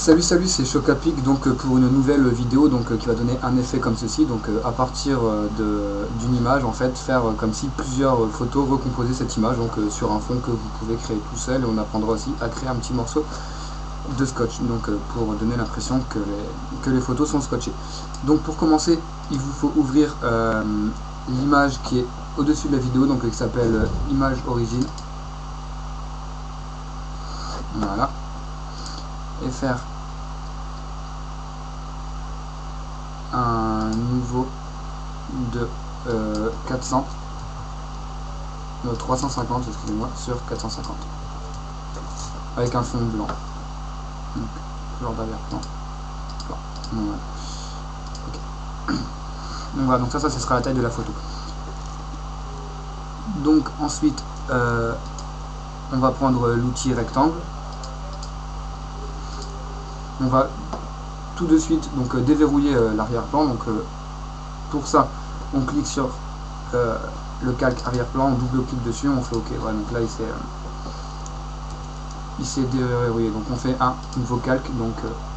Salut, c'est Chocapic donc pour une nouvelle vidéo qui va donner un effet comme ceci. Donc à partir d'une image, en fait, faire comme si plusieurs photos recomposaient cette image sur un fond que vous pouvez créer tout seul. Et on apprendra aussi à créer un petit morceau de scotch pour donner l'impression que les photos sont scotchées. Donc pour commencer, il vous faut ouvrir l'image qui est au-dessus de la vidéo, qui s'appelle image origine. Voilà. Et faire un niveau de 350, excusez-moi, sur 450 avec un fond blanc, donc couleur d'arrière-plan blanc. Voilà. Okay. Donc voilà, donc ça ce sera la taille de la photo. Donc ensuite on va prendre l'outil rectangle. On va tout de suite déverrouiller l'arrière-plan. Pour ça, on clique sur le calque arrière-plan, on double-clique dessus, on fait OK. Voilà, donc là il s'est déverrouillé. Donc on fait un nouveau calque,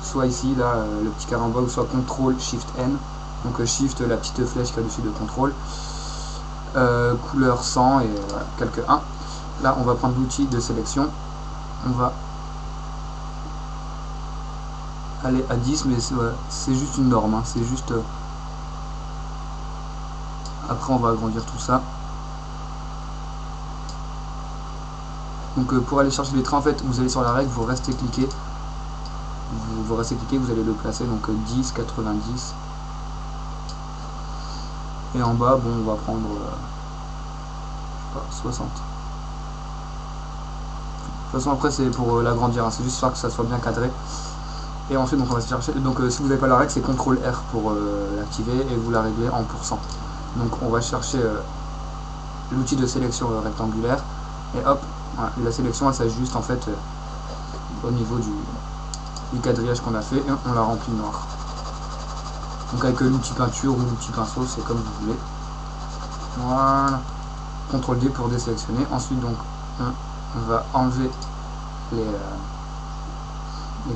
soit ici, là, le petit carré en bas, ou soit CTRL SHIFT N. Donc Shift, la petite flèche qui est au-dessus de CTRL. Couleur 100 et voilà, calque 1. Là, on va prendre l'outil de sélection. On va aller à 10, mais c'est juste une norme, hein, c'est juste... Après on va agrandir tout ça. Donc pour aller chercher les traits, en fait, vous allez sur la règle, vous restez cliqué. Vous allez le placer, 10, 90. Et en bas, on va prendre 60. De toute façon, après c'est pour l'agrandir, hein, c'est juste faire que ça soit bien cadré. Et ensuite, on va chercher. Si vous n'avez pas la règle, c'est CTRL R pour l'activer et vous la réglez en pourcent. Donc on va chercher l'outil de sélection rectangulaire et hop, voilà, la sélection elle s'ajuste en fait au niveau du quadrillage qu'on a fait et on la remplit noir. Donc avec l'outil peinture ou l'outil pinceau, c'est comme vous voulez. Voilà. CTRL D pour désélectionner. Ensuite on va enlever les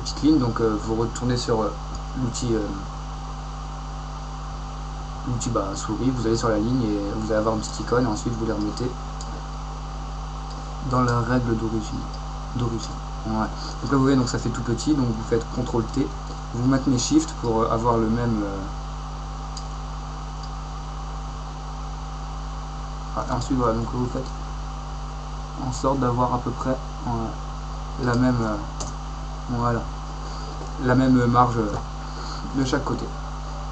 petites lignes. Vous retournez sur l'outil souris, vous allez sur la ligne et vous allez avoir une petite icône et ensuite vous les remettez dans la règle d'origine. Ouais. Donc là vous voyez, ça fait tout petit, donc vous faites CTRL T, vous maintenez SHIFT pour avoir le même... ensuite voilà, donc vous faites en sorte d'avoir à peu près la même la même marge de chaque côté.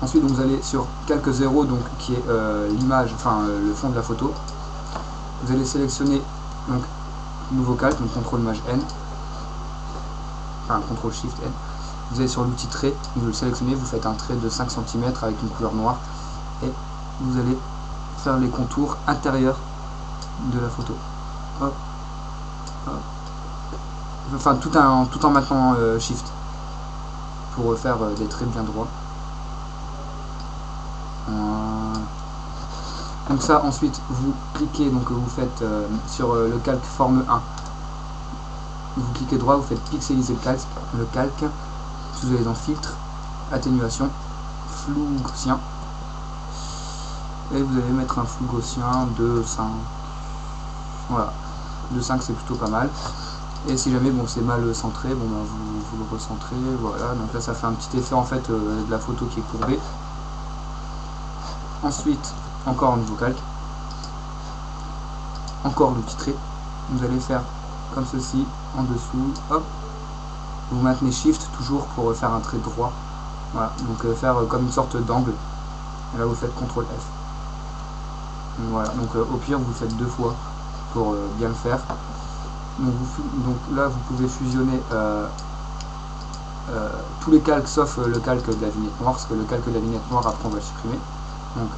Ensuite vous allez sur calque 0 qui est l'image, le fond de la photo. Vous allez sélectionner nouveau calque, CTRL Maj N, CTRL SHIFT N. Vous allez sur l'outil trait, vous le sélectionnez, vous faites un trait de 5 cm avec une couleur noire et vous allez faire les contours intérieurs de la photo. Hop, hop. Enfin tout en maintenant SHIFT pour faire des traits bien droits. Donc ça, ensuite vous cliquez, vous faites sur le calque forme 1, vous cliquez droit, vous faites pixeliser le calque, vous allez dans filtre, atténuation, flou gaussien, et vous allez mettre un flou gaussien de 5. Voilà, de 5 c'est plutôt pas mal. Et si jamais c'est mal centré, vous le recentrez. Voilà, donc là ça fait un petit effet en fait de la photo qui est courbée. Ensuite, encore un nouveau calque, encore l'outil trait, vous allez faire comme ceci, en dessous, hop, vous maintenez SHIFT toujours pour faire un trait droit, voilà, faire comme une sorte d'angle, et là vous faites CTRL F. Voilà, au pire vous le faites 2 fois pour bien le faire. Donc là vous pouvez fusionner tous les calques sauf le calque de la vignette noire, parce que le calque de la vignette noire après on va le supprimer. Donc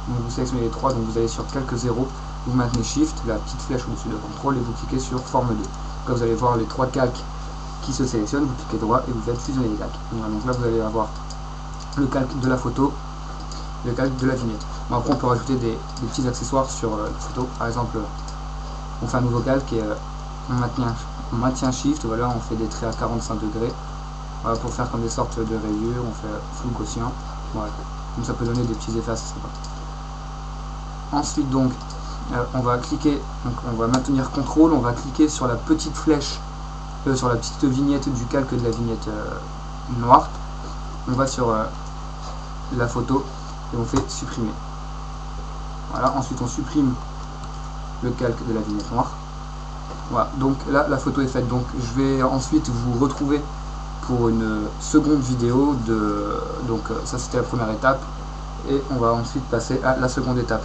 vous sélectionnez les 3, vous allez sur calque 0, vous maintenez SHIFT, la petite flèche au-dessus de CTRL et vous cliquez sur forme 2. Là vous allez voir les 3 calques qui se sélectionnent, vous cliquez droit et vous faites fusionner les calques. Voilà, donc là vous allez avoir le calque de la photo, le calque de la vignette. Après on peut rajouter des petits accessoires sur la photo, par exemple on fait un nouveau calque et on maintient SHIFT, voilà, on fait des traits à 45 degrés, Voilà, pour faire comme des sortes de rayures, on fait flou gaussien. Voilà. Donc ça peut donner des petits effets assez sympas. Ensuite donc on va cliquer, donc on va maintenir CTRL, on va cliquer sur la petite flèche, sur la petite vignette du calque de la vignette noire. On va sur la photo et on fait supprimer. Voilà, ensuite on supprime le calque de la vignette noire. Voilà, donc là la photo est faite. Donc je vais ensuite vous retrouver pour une seconde vidéo de. Donc ça c'était la première étape et on va ensuite passer à la seconde étape.